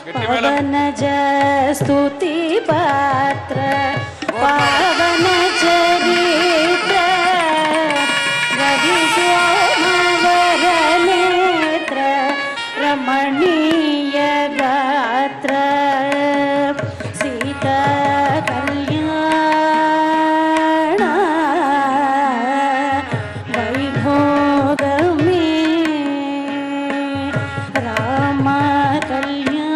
పవనజ స్తుతి పాత్ర పావన చరిత్ర రవి సోమవర నేత్ర రమణీయ గాత్ర సీతా కళ్యాణ వైభోగమే రామ కళ్యాణ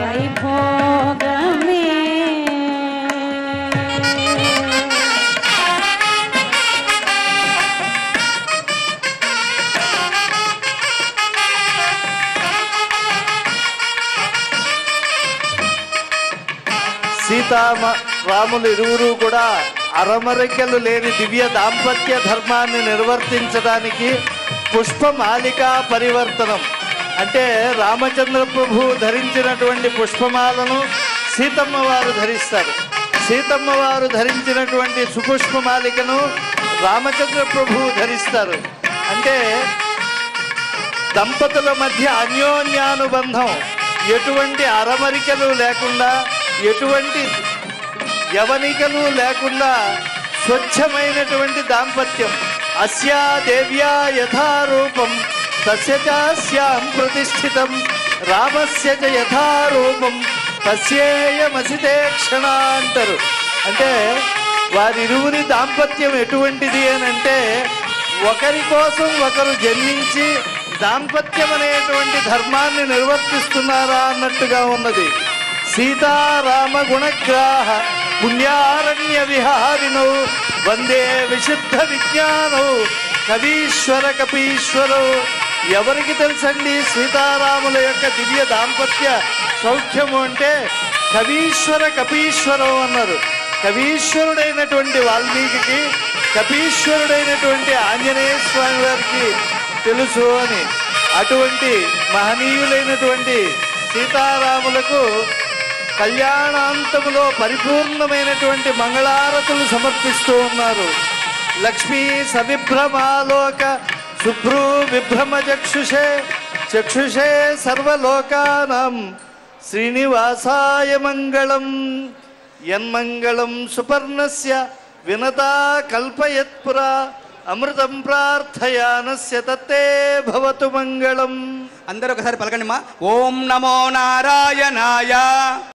వైభోగమే. రాములు ఇరువురు కూడా అరమరికలు లేని దివ్య దాంపత్య ధర్మాన్ని నిర్వర్తించడానికి పుష్పమాలికా పరివర్తనం అంటే రామచంద్ర ప్రభు ధరించినటువంటి పుష్పమాలను సీతమ్మ వారు ధరిస్తారు. సీతమ్మ వారు ధరించినటువంటి సుపుష్పమాలికను రామచంద్ర ప్రభు ధరిస్తారు. అంటే దంపతుల మధ్య అన్యోన్యానుబంధం ఎటువంటి అరమరికలు లేకుండా ఎటువంటి యవనికలు లేకుండా స్వచ్ఛమైనటువంటి దాంపత్యం. అస్యా దేవ్యా యథారూపం తస్య చాస్యాం ప్రతిష్ఠితం రామస్య చ యథారూపం తస్యేయమసితే క్షణ అంటారు. అంటే వారిరువురి దాంపత్యం ఎటువంటిది అని అంటే ఒకరి కోసం ఒకరు జన్మించి దాంపత్యం అనేటువంటి ధర్మాన్ని నిర్వర్తిస్తున్నారా అన్నట్టుగా ఉన్నది. సీతారామ గుణగ్రాహ పుణ్యారణ్య విహారిణౌ వందే విశుద్ధ విజ్ఞానౌ కవీశ్వర కపీశ్వరౌ. ఎవరికి తెలుసండి సీతారాముల యొక్క దివ్య దాంపత్య సౌఖ్యము అంటే కవీశ్వర కపీశ్వరం అన్నారు. కవీశ్వరుడైనటువంటి వాల్మీకి కపీశ్వరుడైనటువంటి ఆంజనేయ స్వామి వారికి తెలుసు అని. అటువంటి మహనీయులైనటువంటి సీతారాములకు కళ్యాణాంతములో పరిపూర్ణమైనటువంటి మంగళారతులు సమర్పిస్తూ ఉన్నారు. లక్ష్మీ సవిభ్రమాలోక శుభ్రూ విభ్రమ చక్షుషే చక్షుషే సర్వలోకానాం శ్రీనివాసాయ మంగళం. యన్మంగళం సుపర్ణస్య వినతా కల్పయత్పురా అమృతం ప్రార్థయానస్య తత్తే భవతు మంగళం. అందరూ ఒకసారి పలకండి మా. ఓం నమో నారాయణాయ.